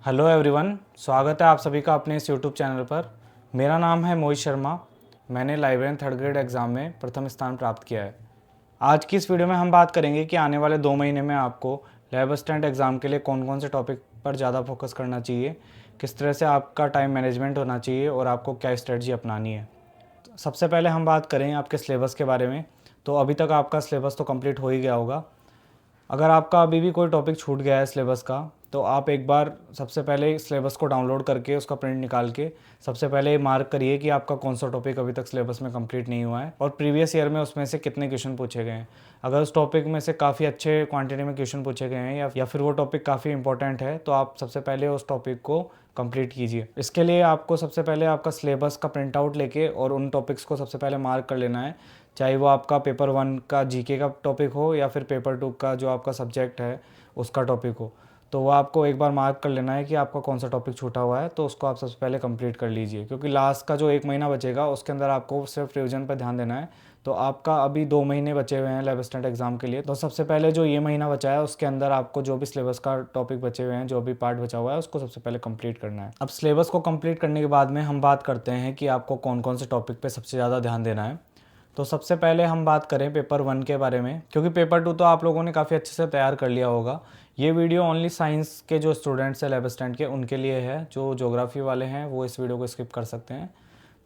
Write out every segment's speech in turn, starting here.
Hello everyone, स्वागत है आप सभी का अपने इस यूट्यूब चैनल पर। मेरा नाम है मोहित शर्मा। मैंने लाइब्रेरियन थर्ड ग्रेड एग्ज़ाम में प्रथम स्थान प्राप्त किया है। आज की इस वीडियो में हम बात करेंगे कि आने वाले 2 महीने में आपको लैब असिस्टेंट एग्ज़ाम के लिए कौन कौन से टॉपिक पर ज़्यादा फोकस करना चाहिए, किस तरह से आपका टाइम मैनेजमेंट होना चाहिए और आपको क्या स्ट्रेटजी अपनानी है। सबसे पहले हम बात करें आपके सिलेबस के बारे में। तो अभी तक आपका सिलेबस तो कंप्लीट हो ही गया होगा। अगर आपका अभी भी कोई टॉपिक छूट गया है सिलेबस का, तो आप एक बार सबसे पहले सिलेबस को डाउनलोड करके उसका प्रिंट निकाल के सबसे पहले मार्क करिए कि आपका कौन सा टॉपिक अभी तक सिलेबस में कंप्लीट नहीं हुआ है और प्रीवियस ईयर में उसमें से कितने क्वेश्चन पूछे गए हैं। अगर उस टॉपिक में से काफ़ी अच्छे क्वांटिटी में क्वेश्चन पूछे गए हैं या फिर वो टॉपिक काफ़ी इंपॉर्टेंट है, तो आप सबसे पहले उस टॉपिक को कंप्लीट कीजिए। इसके लिए आपको सबसे पहले आपका सिलेबस का प्रिंट आउट लेके और उन टॉपिक्स को सबसे पहले मार्क कर लेना है, चाहे वो आपका पेपर 1 का जीके का टॉपिक हो या फिर पेपर 2 का जो आपका सब्जेक्ट है उसका टॉपिक हो। तो वो आपको एक बार मार्क कर लेना है कि आपका कौन सा टॉपिक छूटा हुआ है, तो उसको आप सबसे पहले कंप्लीट कर लीजिए, क्योंकि लास्ट का जो 1 महीना बचेगा उसके अंदर आपको सिर्फ रिवीजन पर ध्यान देना है। तो आपका अभी 2 महीने बचे हुए हैं लैब असिस्टेंट एग्जाम के लिए, तो सबसे पहले जो ये महीना बचा है उसके अंदर आपको जो भी सिलेबस का टॉपिक बचे हुए हैं, जो भी पार्ट बचा हुआ है, उसको सबसे पहले कंप्लीट करना है। अब सिलेबस को कंप्लीट करने के बाद में हम बात करते हैं कि आपको कौन कौन से टॉपिक पे सबसे ज़्यादा ध्यान देना है। तो सबसे पहले हम बात करें पेपर 1 के बारे में, क्योंकि पेपर 2 तो आप लोगों ने काफ़ी अच्छे से तैयार कर लिया होगा। ये वीडियो ओनली साइंस के जो स्टूडेंट्स हैं लैब असिस्टेंट के, उनके लिए है। जो ज्योग्राफी वाले हैं वो इस वीडियो को स्किप कर सकते हैं।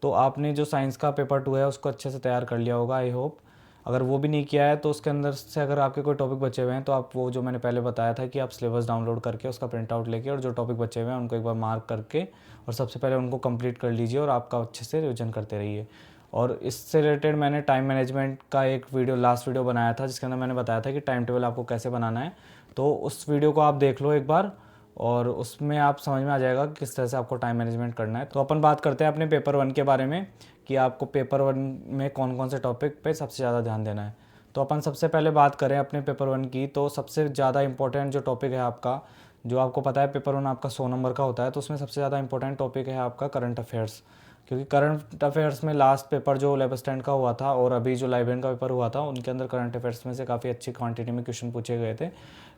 तो आपने जो साइंस का पेपर 2 है उसको अच्छे से तैयार कर लिया होगा, आई होप। अगर वो भी नहीं किया है तो उसके अंदर से अगर आपके कोई टॉपिक बचे हुए हैं, तो आप वो जो मैंने पहले बताया था कि आप सिलेबस डाउनलोड करके उसका प्रिंट आउट लेके और जो टॉपिक बचे हुए हैं उनको एक बार मार्क करके और सबसे पहले उनको कंप्लीट कर लीजिए और आपका अच्छे से रिविजन करते रहिए। और इससे रिलेटेड मैंने टाइम मैनेजमेंट का एक लास्ट वीडियो बनाया था, जिसके अंदर मैंने बताया था कि टाइम टेबल आपको कैसे बनाना है। तो उस वीडियो को आप देख लो एक बार, और उसमें आप समझ में आ जाएगा कि किस तरह से आपको टाइम मैनेजमेंट करना है। तो अपन बात करते हैं अपने पेपर 1 के बारे में कि आपको पेपर 1 में कौन कौन से टॉपिक पे सबसे ज़्यादा ध्यान देना है। तो अपन सबसे पहले बात करें अपने पेपर 1 की, तो सबसे ज़्यादा इंपॉर्टेंट जो टॉपिक है आपका, जो आपको पता है पेपर 1 आपका 100 नंबर का होता है, तो उसमें सबसे ज़्यादा इंपॉर्टेंट टॉपिक है आपका करंट अफेयर्स। क्योंकि करंट अफेयर्स में लास्ट पेपर जो लैब असिस्टेंट का हुआ था और अभी जो लाइब्रेरियन का पेपर हुआ था, उनके अंदर करंट अफेयर्स में से काफ़ी अच्छी क्वांटिटी में क्वेश्चन पूछे गए थे।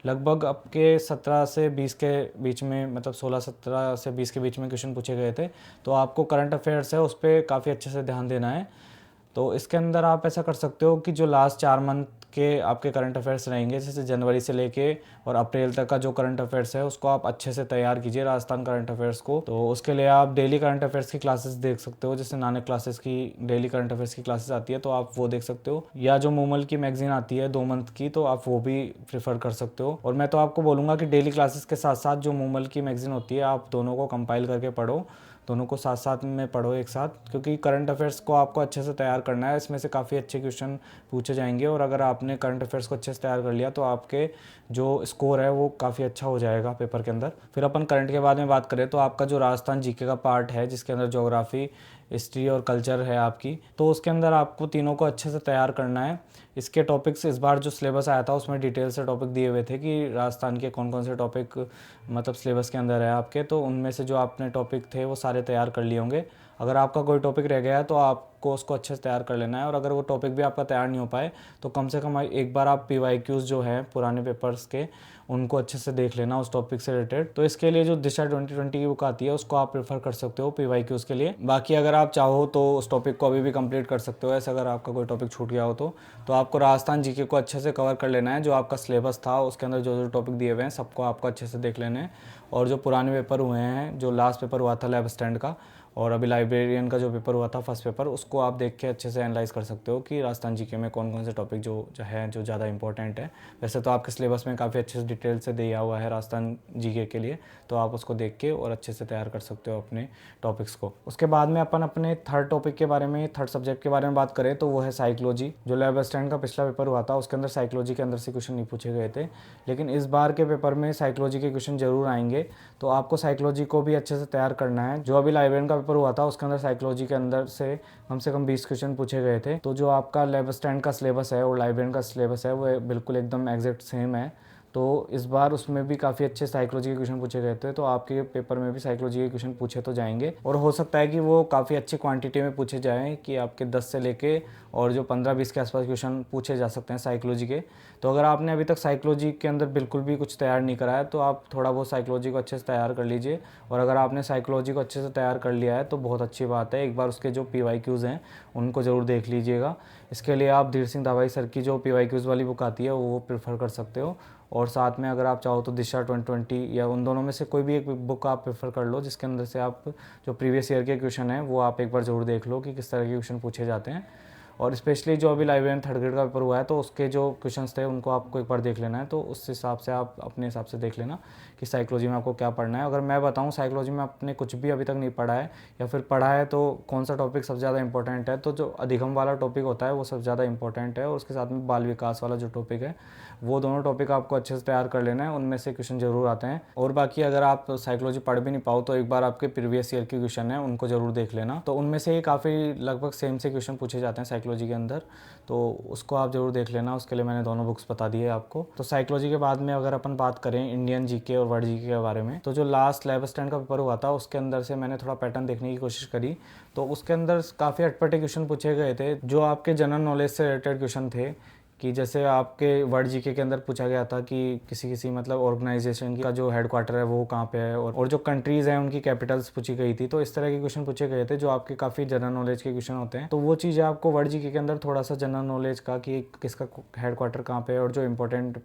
लगभग आपके 17 से 20 के बीच में, मतलब 16-17 से 20 के बीच में क्वेश्चन पूछे गए थे। तो आपको करंट अफेयर्स है उस पर काफ़ी अच्छे से ध्यान देना है। तो इसके अंदर आप ऐसा कर सकते हो कि जो लास्ट 4 मंथ के आपके करंट अफेयर्स रहेंगे, जैसे जनवरी से लेके और अप्रैल तक का जो करंट अफेयर्स है उसको आप अच्छे से तैयार कीजिए, राजस्थान करंट अफेयर्स को। तो उसके लिए आप डेली करंट अफेयर्स की क्लासेस देख सकते हो, जैसे नानक क्लासेस की डेली करंट अफेयर्स की क्लासेस आती है, तो आप वो देख सकते हो। या जो मूमल की मैगजीन आती है 2 मंथ की, तो आप वो भी प्रेफर कर सकते हो। और मैं तो आपको बोलूँगा कि डेली क्लासेस के साथ साथ जो मूमल की मैगजीन होती है, आप दोनों को कंपाइल करके पढ़ो, दोनों को साथ साथ में पढ़ो एक साथ, क्योंकि करंट अफेयर्स को आपको अच्छे से तैयार करना है। इसमें से काफ़ी अच्छे क्वेश्चन पूछे जाएंगे और अगर आपने करंट अफेयर्स को अच्छे से तैयार कर लिया तो आपके जो स्कोर है वो काफ़ी अच्छा हो जाएगा पेपर के अंदर। फिर अपन करंट के बारे में बात करें तो आपका जो राजस्थान जीके का पार्ट है, जिसके अंदर ज्योग्राफी, हिस्ट्री और कल्चर है आपकी, तो उसके अंदर आपको तीनों को अच्छे से तैयार करना है। इसके टॉपिक्स इस बार जो सिलेबस आया था उसमें डिटेल से टॉपिक दिए हुए थे कि राजस्थान के कौन कौन से टॉपिक मतलब सिलेबस के अंदर है आपके, तो उनमें से जो आपने टॉपिक थे वो सारे तैयार कर लिए होंगे। अगर आपका कोई टॉपिक रह गया है तो आपको उसको अच्छे से तैयार कर लेना है, और अगर वो टॉपिक भी आपका तैयार नहीं हो पाए तो कम से कम एक बार आप पीवाईक्यूज़ जो है पुराने पेपर्स के, उनको अच्छे से देख लेना उस टॉपिक से रिलेटेड। तो इसके लिए जो दिशा 2020 की बुक आती है उसको आप प्रेफर कर सकते हो पीवाईक्यूज़ के लिए। बाकी अगर आप चाहो तो उस टॉपिक को अभी भी कंप्लीट कर सकते हो, ऐसे अगर आपका कोई टॉपिक छूट गया हो तो आपको राजस्थान जीके को अच्छे से कवर कर लेना है। जो आपका सिलेबस था उसके अंदर जो जो टॉपिक दिए हुए हैं सबको आपको अच्छे से देख लेने हैं, और जो पुराने पेपर हुए हैं, जो लास्ट पेपर हुआ था लैब स्टैंड का और अभी लाइब्रेरियन का जो पेपर हुआ था फर्स्ट पेपर, उसको आप देख के अच्छे से एनालाइज कर सकते हो कि राजस्थान जीके में कौन कौन से टॉपिक जो है जो ज़्यादा इंपॉर्टेंट है। वैसे तो आपके सिलेबस में काफ़ी अच्छे से डिटेल से दिया हुआ है राजस्थान जीके के लिए, तो आप उसको देख के और अच्छे से तैयार कर सकते हो अपने टॉपिक्स को। उसके बाद में अपन अपने थर्ड टॉपिक के बारे में, थर्ड सब्जेक्ट के बारे में बात करें तो वो है साइकोलॉजी। जो लैब स्टैंड का पिछला पेपर हुआ था उसके अंदर साइकोलॉजी के अंदर से क्वेश्चन नहीं पूछे गए थे, लेकिन इस बार के पेपर में साइकोलॉजी के क्वेश्चन जरूर आएंगे। तो आपको साइकोलॉजी को भी अच्छे से तैयार करना है। जो अभी लाइब्रेरियन का पेपर हुआ था उसके अंदर साइकोलॉजी के अंदर से कम 20 क्वेश्चन पूछे गए थे। तो जो आपका लैब स्टैंड का सिलेबस है और लाइब्रेरियन का सिलेबस है वो बिल्कुल एकदम एग्जैक्ट सेम है। तो इस बार उसमें भी काफ़ी अच्छे साइकोलॉजी के क्वेश्चन पूछे गए थे, तो आपके पेपर में भी साइकोलॉजी के क्वेश्चन पूछे तो जाएंगे और हो सकता है कि वो काफ़ी अच्छी क्वांटिटी में पूछे जाएं कि आपके 10 से लेके और जो 15-20 के आसपास क्वेश्चन पूछे जा सकते हैं साइकोलॉजी के। तो अगर आपने अभी तक साइकोलॉजी के अंदर बिल्कुल भी कुछ तैयार नहीं करा है तो आप थोड़ा बहुत साइकोलॉजी को अच्छे से तैयार कर लीजिए, और अगर आपने साइकोलॉजी को अच्छे से तैयार कर लिया है तो बहुत अच्छी बात है। एक बार उसके जो PYQs हैं उनको ज़रूर देख लीजिएगा। इसके लिए आप धीर सिंह धावाई सर की जो PYQs वाली बुक आती है वो प्रेफर कर सकते हो, और साथ में अगर आप चाहो तो दिशा 2020 या उन दोनों में से कोई भी एक बुक आप प्रेफर कर लो, जिसके अंदर से आप जो प्रीवियस ईयर के क्वेश्चन हैं वो आप एक बार ज़रूर देख लो कि किस तरह के क्वेश्चन पूछे जाते हैं। और स्पेशली जो अभी लाइब्रेरियन थर्ड ग्रेड का पेपर हुआ है तो उसके जो क्वेश्चंस थे उनको आपको एक बार देख लेना है, तो उस हिसाब से आप अपने हिसाब से देख लेना कि साइकोलॉजी में आपको क्या पढ़ना है। अगर मैं बताऊं साइकोलॉजी में आपने कुछ भी अभी तक नहीं पढ़ा है या फिर पढ़ा है तो कौन सा टॉपिक सबसे ज़्यादा इंपॉर्टेंट है, तो जो अधिगम वाला टॉपिक होता है वो सबसे ज़्यादा इंपॉर्टेंट है, और उसके साथ में बाल विकास वाला जो टॉपिक है वो दोनों टॉपिक आपको अच्छे से तैयार कर लेना है, उनमें से क्वेश्चन जरूर आते हैं। और बाकी अगर आप साइकोलॉजी पढ़ भी नहीं पाओ तो एक बार आपके प्रीवियस ईयर के क्वेश्चन हैं उनको जरूर देख लेना, तो उनमें से काफ़ी लगभग सेम से क्वेश्चन पूछे जाते हैं साइकोलॉजी के अंदर, तो उसको आप जरूर देख लेना। उसके लिए मैंने दोनों बुक्स बता दी है आपको। तो साइकोलॉजी के बाद में अगर अपन बात करें इंडियन जीके और वर्ल्ड जीके के बारे में, तो जो लास्ट 11th स्टैंडर्ड का पेपर हुआ था उसके अंदर से मैंने थोड़ा पैटर्न देखने की कोशिश करी, तो उसके अंदर काफ़ी अटपटे क्वेश्चन पूछे गए थे जो आपके जनरल नॉलेज से रिलेटेड क्वेश्चन थे। कि जैसे आपके वर्ल्ड जीके के अंदर पूछा गया था कि किसी मतलब ऑर्गेनाइजेशन का जो हेडक्वार्टर है वो कहाँ पे है, और जो कंट्रीज़ हैं उनकी कैपिटल्स पूछी गई थी। तो इस तरह के क्वेश्चन पूछे गए थे जो आपके काफ़ी जनरल नॉलेज के क्वेश्चन होते हैं, तो वो चीज़ें आपको वर्ल्ड जीके के अंदर थोड़ा सा जनरल नॉलेज का कि किसका हेडक्वार्टर कहाँ पे है और जो इंपॉर्टेंट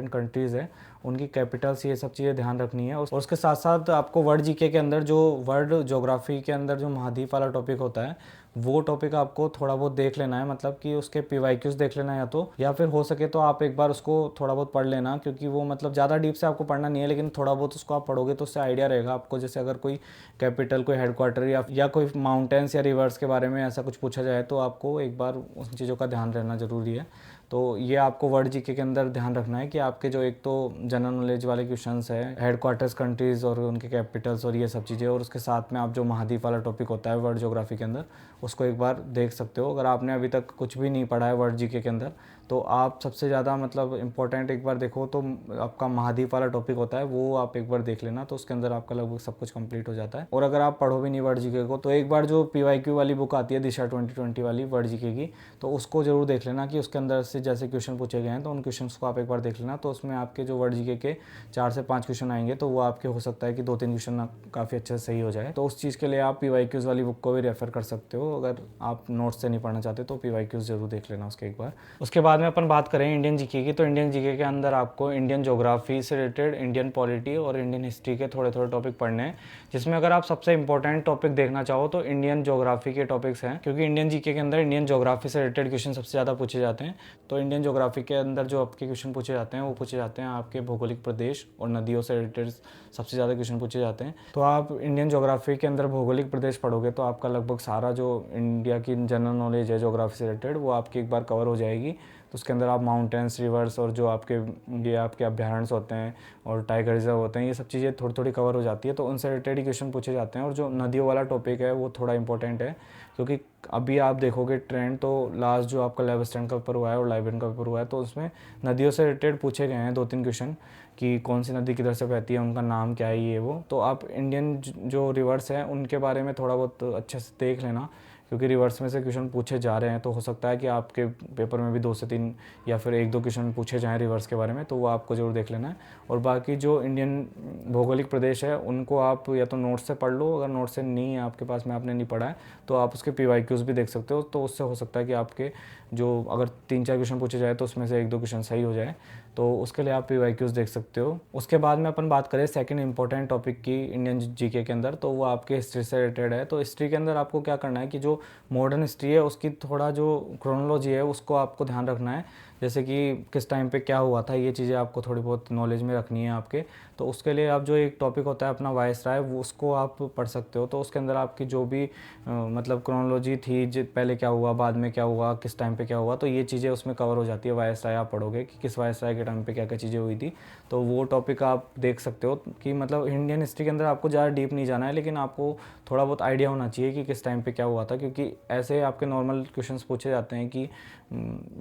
कंट्रीज़ है उनकी कैपिटल्स, ये सब चीज़ें ध्यान रखनी है। और उसके साथ साथ आपको वर्ल्ड जीके के अंदर जो वर्ल्ड ज्योग्राफी के अंदर जो महाद्वीप वाला टॉपिक होता है वो टॉपिक आपको थोड़ा बहुत देख लेना है, मतलब कि उसके PYQs देख लेना है, या फिर हो सके तो आप एक बार उसको थोड़ा बहुत पढ़ लेना, क्योंकि वो मतलब ज़्यादा डीप से आपको पढ़ना नहीं है, लेकिन थोड़ा बहुत उसको आप पढ़ोगे तो उससे आइडिया रहेगा आपको। जैसे अगर कोई कैपिटल, कोई हेडक्वार्टर या कोई माउंटेन्स या रिवर्स के बारे में ऐसा कुछ पूछा जाए तो आपको एक बार उन चीज़ों का ध्यान रहना ज़रूरी है। तो ये आपको वर्ल्ड जीके के अंदर ध्यान रखना है कि आपके जो एक तो जनरल नॉलेज वाले क्वेश्चंस है, हेडक्वार्टर्स कंट्रीज़ और उनके कैपिटल्स और ये सब चीज़ें, और उसके साथ में आप जो महाद्वीप वाला टॉपिक होता है वर्ल्ड ज्योग्राफी के अंदर उसको एक बार देख सकते हो। अगर आपने अभी तक कुछ भी नहीं पढ़ा है वर्ल्ड जीके के अंदर तो आप सबसे ज़्यादा मतलब इम्पोर्टेंट एक बार देखो तो आपका महाद्वीप वाला टॉपिक होता है वो आप एक बार देख लेना, तो उसके अंदर आपका लगभग सब कुछ कंप्लीट हो जाता है। और अगर आप पढ़ो भी नहीं वर्ल्ड जीके को तो एक बार जो PYQ वाली बुक आती है दिशा 2020 वाली वर्ल्ड जीके की, तो उसको जरूर देख लेना कि उसके अंदर से जैसे क्वेश्चन पूछे गए हैं तो उन क्वेश्चंस को आप एक बार देख लेना। तो उसमें आपके जो वर्ल्ड जीके के 4 से 5 क्वेश्चन आएंगे तो वो आपके हो सकता है कि 2-3 क्वेश्चन काफ़ी अच्छे से सही हो जाए, तो उस चीज़ के लिए आप PYQs वाली बुक को भी रेफर कर सकते हो। अगर आप नोट्स से नहीं पढ़ना चाहते तो PYQs जरूर देख लेना उसके एक बार। उसके बाद में अपन बात करें इंडियन जीके की, तो इंडियन जीके के अंदर आपको इंडियन ज्योग्राफी से रिलेटेड, इंडियन पॉलिटी और इंडियन हिस्ट्री के थोड़े थोड़े टॉपिक पढ़ने हैं, जिसमें अगर आप सबसे इंपॉर्टेंट टॉपिक देखना चाहो तो इंडियन ज्योग्राफी के टॉपिक्स हैं, क्योंकि इंडियन जीके के अंदर इंडियन ज्योग्राफी से रिलेटेड क्वेश्चन सबसे ज़्यादा पूछे जाते हैं। तो इंडियन ज्योग्राफी के अंदर जो आपके क्वेश्चन पूछे जाते हैं वो पूछे जाते हैं आपके भौगोलिक प्रदेश और नदियों से रिलेटेड सबसे ज़्यादा क्वेश्चन पूछे जाते हैं। तो आप इंडियन ज्योग्राफी के अंदर भौगोलिक प्रदेश पढ़ोगे तो आपका लगभग सारा जो इंडिया की जनरल नॉलेज है ज्योग्राफी से रिलेटेड वो आपकी एक बार कवर हो जाएगी। तो उसके अंदर आप माउंटेन्स, रिवर्स और जो आपके अभ्यारण्य होते हैं और टाइगर रिजर्व होते हैं, ये सब चीज़ें थोड़ी थोड़ी कवर हो जाती है, तो उनसे रिलेटेड ही क्वेश्चन पूछे जाते हैं। और जो नदियों वाला टॉपिक है वो थोड़ा इंपॉर्टेंट है, क्योंकि अभी आप देखोगे ट्रेंड तो लास्ट जो आपका 11th स्टैंडर्ड का पेपर हुआ है और लाइब्रेरियन का पेपर हुआ है तो उसमें नदियों से रिलेटेड पूछे गए हैं 2-3 क्वेश्चन कि कौन सी नदी किधर से बहती है, उनका नाम क्या है, ये वो। तो आप इंडियन जो रिवर्स हैं उनके बारे में थोड़ा बहुत अच्छे से देख लेना, क्योंकि रिवर्स में से क्वेश्चन पूछे जा रहे हैं तो हो सकता है कि आपके पेपर में भी 2 से 3 या फिर 1-2 क्वेश्चन पूछे जाएँ रिवर्स के बारे में, तो वो आपको ज़रूर देख लेना है। और बाकी जो इंडियन भौगोलिक प्रदेश है उनको आप या तो नोट्स से पढ़ लो, अगर नोट्स से नहीं है आपके पास में, आपने नहीं पढ़ा है तो आप उसके PYQs भी देख सकते हो, तो उससे हो सकता है कि आपके जो अगर 3-4 क्वेश्चन पूछे जाए तो उसमें से 1-2 क्वेश्चन सही हो जाए, तो उसके लिए आप PYQs देख सकते हो। उसके बाद में अपन बात करें सेकंड इंपॉर्टेंट टॉपिक की इंडियन जीके के अंदर, तो वो आपके हिस्ट्री से रिलेटेड है। तो हिस्ट्री के अंदर आपको क्या करना है कि जो मॉडर्न हिस्ट्री है उसकी थोड़ा जो क्रोनोलॉजी है उसको आपको ध्यान रखना है, जैसे कि किस टाइम पे क्या हुआ था, ये चीज़ें आपको थोड़ी बहुत नॉलेज में रखनी है आपके। तो उसके लिए आप जो एक टॉपिक होता है अपना वायसराय, वो उसको आप पढ़ सकते हो। तो उसके अंदर आपकी जो भी मतलब क्रोनोलॉजी थी, पहले क्या हुआ, बाद में क्या हुआ, किस टाइम पे क्या हुआ, तो ये चीज़ें उसमें कवर हो जाती है। वायसराय आप पढ़ोगे कि किस वायसराय के टाइम पे क्या क्या चीज़ें हुई थी, तो वो टॉपिक आप देख सकते हो। कि मतलब इंडियन हिस्ट्री के अंदर आपको ज़्यादा डीप नहीं जाना है, लेकिन आपको थोड़ा बहुत आइडिया होना चाहिए कि किस टाइम पे क्या हुआ था, क्योंकि ऐसे आपके नॉर्मल क्वेश्चंस पूछे जाते हैं कि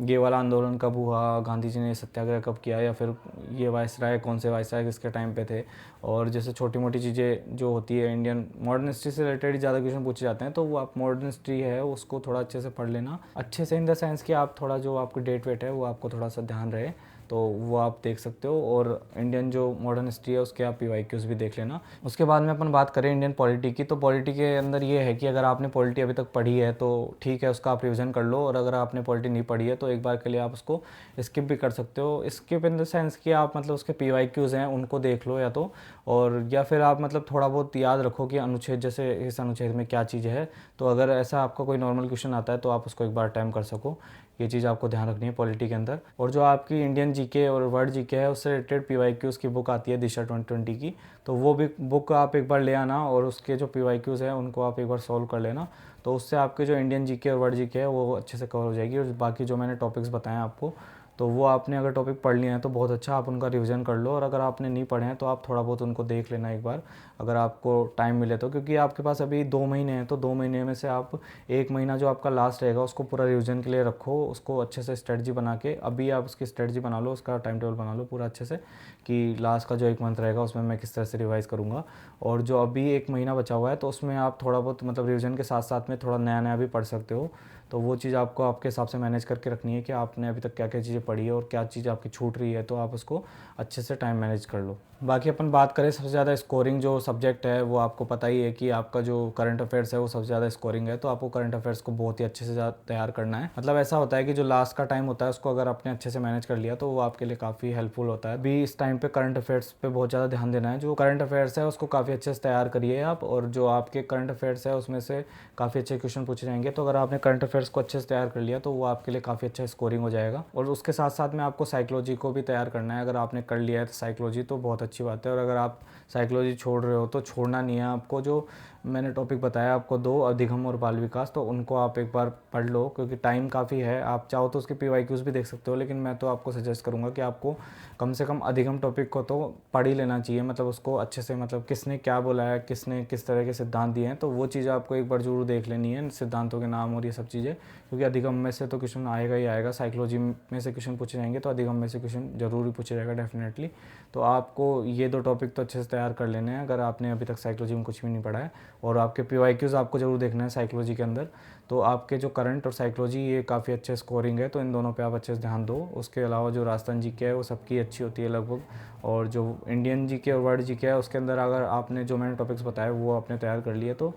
ये वाला आंदोलन कब कब हुआ, गांधी जी ने सत्याग्रह कब किया, या फिर ये वायसराय कौन से वायसराय किसके टाइम पे थे। और जैसे छोटी मोटी चीज़ें जो होती है इंडियन मॉडर्न हिस्ट्री से रिलेटेड ज़्यादा क्वेश्चन पूछे जाते हैं, तो वो आप मॉडर्न हिस्ट्री है उसको थोड़ा अच्छे से पढ़ लेना, अच्छे से इन द सेंस कि आप थोड़ा जो आपकी डेट वेट है वो आपको थोड़ा सा ध्यान रहे, तो वो आप देख सकते हो। और इंडियन जो मॉडर्न हिस्ट्री है उसके आप PYQs भी देख लेना। उसके बाद में अपन बात करें इंडियन पॉलिटी की, तो पॉलिटी के अंदर ये है कि अगर आपने पॉलिटी अभी तक पढ़ी है तो ठीक है, उसका आप रिविज़न कर लो, और अगर आपने पॉलिटी नहीं पढ़ी है तो एक बार के लिए आप उसको स्किप भी कर सकते हो। स्किप इन द सेंस कि आप मतलब उसके PYQs हैं उनको देख लो या तो, और या फिर आप मतलब थोड़ा बहुत याद रखो कि अनुच्छेद, जैसे इस अनुच्छेद में क्या चीज़ है, तो अगर ऐसा आपका कोई नॉर्मल क्वेश्चन आता है तो आप उसको एक बार अटैम्प्ट कर सको। ये चीज़ आपको ध्यान रखनी है पॉलिटी के अंदर। और जो आपकी इंडियन जीके और वर्ल्ड जीके है उससे रिलेटेड PYQs की बुक आती है दिशा 2020 की, तो वो भी बुक आप एक बार ले आना और उसके जो PYQs है उनको आप एक बार सॉल्व कर लेना, तो उससे आपके जो इंडियन जीके और वर्ल्ड जीके है वो अच्छे से कवर हो जाएगी। और बाकी जो मैंने टॉपिक्स बताए आपको, तो वो आपने अगर टॉपिक पढ़ लिए हैं तो बहुत अच्छा, आप उनका रिवीजन कर लो, और अगर आपने नहीं पढ़े हैं तो आप थोड़ा बहुत उनको देख लेना एक बार, अगर आपको टाइम मिले तो, क्योंकि आपके पास अभी 2 महीने हैं, तो 2 महीने में से आप 1 महीना जो आपका लास्ट रहेगा उसको पूरा रिवीजन के लिए रखो, उसको अच्छे से स्ट्रेटजी बना के अभी आप उसकी स्ट्रेटजी बना लो, उसका टाइम टेबल बना लो पूरा अच्छे से, कि लास्ट का जो 1 मंथ रहेगा उसमें मैं किस तरह से रिवाइज़ करूँगा। और जो अभी 1 महीना बचा हुआ है तो उसमें आप थोड़ा बहुत मतलब रिवीजन के साथ साथ में थोड़ा नया नया भी पढ़ सकते हो, तो वो चीज़ आपको आपके हिसाब से मैनेज करके रखनी है कि आपने अभी तक क्या क्या चीज़ें पढ़ी है और क्या चीज़ आपकी छूट रही है, तो आप उसको अच्छे से टाइम मैनेज कर लो। बाकी अपन बात करें सबसे ज़्यादा स्कोरिंग जो सब्जेक्ट है, वो आपको पता ही है कि आपका जो करंट अफेयर्स है वो सबसे ज़्यादा स्कोरिंग है, तो आपको करंट अफेयर्स को बहुत ही अच्छे से तैयार करना है। मतलब ऐसा होता है कि जो लास्ट का टाइम होता है उसको अगर आपने अच्छे से मैनेज कर लिया तो वो आपके लिए काफ़ी हेल्पफुल होता है। अभी इस टाइम पे करंट अफेयर्स पे बहुत ज़्यादा ध्यान देना है, जो करंट अफेयर्स है उसको काफ़ी अच्छे से तैयार करिए आप, और जो आपके करंट अफेयर्स है उसमें से काफ़ी अच्छे क्वेश्चन पूछे जाएंगे, तो अगर आपने करंट अफेयर्स को अच्छे से तैयार कर लिया तो वो आपके लिए काफ़ी अच्छा स्कोरिंग हो जाएगा। और उसके साथ साथ में आपको साइकोलॉजी को भी तैयार करना है, अगर आपने कर लिया है तो साइकोलॉजी तो बहुत अच्छी बात है, और अगर आप साइकोलॉजी छोड़ रहे हो तो छोड़ना नहीं है आपको। जो मैंने टॉपिक बताया आपको 2, अधिगम और बाल विकास, तो उनको आप एक बार पढ़ लो, क्योंकि टाइम काफ़ी है। आप चाहो तो उसके PYQs भी देख सकते हो, लेकिन मैं तो आपको सजेस्ट करूँगा कि आपको कम से कम अधिगम टॉपिक को तो पढ़ ही लेना चाहिए, मतलब उसको अच्छे से, मतलब किसने क्या बोला है, किसने किस तरह के सिद्धांत दिए हैं, तो वो चीज़ आपको एक बार जरूर देख लेनी है, सिद्धांतों के नाम और ये सब चीज़ें, क्योंकि अधिगम में से तो क्वेश्चन आएगा ही आएगा, साइकोलॉजी में से क्वेश्चन पूछे जाएंगे तो अधिगम में से क्वेश्चन जरूर ही पूछे जाएगा डेफिनेटली। तो आपको ये 2 टॉपिक तो अच्छे से तैयार कर लेने हैं अगर आपने अभी तक साइकोलॉजी में कुछ भी नहीं पढ़ा है, और आपके PYQs आपको जरूर देखना है साइकोलॉजी के अंदर। तो आपके जो करंट और साइकोलॉजी ये काफ़ी अच्छे स्कोरिंग है, तो इन दोनों पे आप अच्छे से ध्यान दो। उसके अलावा जो राजस्थान जीके है वो सबकी अच्छी होती है लगभग, और जो इंडियन जीके और वर्ल्ड जीके है उसके अंदर अगर आपने जो मैंने टॉपिक्स बताए वो आपने तैयार कर लिए तो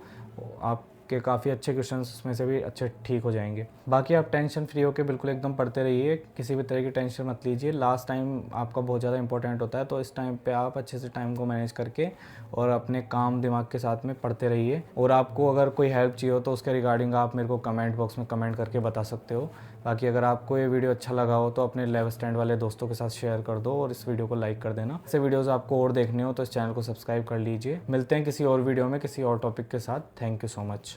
आपके काफ़ी अच्छे क्वेश्चंस उसमें से भी अच्छे ठीक हो जाएंगे। बाकी आप टेंशन फ्री होकर बिल्कुल एकदम पढ़ते रहिए, किसी भी तरह की टेंशन मत लीजिए। लास्ट टाइम आपका बहुत ज़्यादा इंपॉर्टेंट होता है, तो इस टाइम पे आप अच्छे से टाइम को मैनेज करके और अपने काम दिमाग के साथ में पढ़ते रहिए। और आपको अगर कोई हेल्प चाहिए हो तो उसके रिगार्डिंग आप मेरे को कमेंट बॉक्स में कमेंट करके बता सकते हो। बाकी अगर आपको ये वीडियो अच्छा लगा हो तो अपने 11th स्टैंड वाले दोस्तों के साथ शेयर कर दो और इस वीडियो को लाइक कर देना। ऐसे वीडियोज़ आपको और देखने हो तो इस चैनल को सब्सक्राइब कर लीजिए। मिलते हैं किसी और वीडियो में किसी और टॉपिक के साथ। Thank you so much.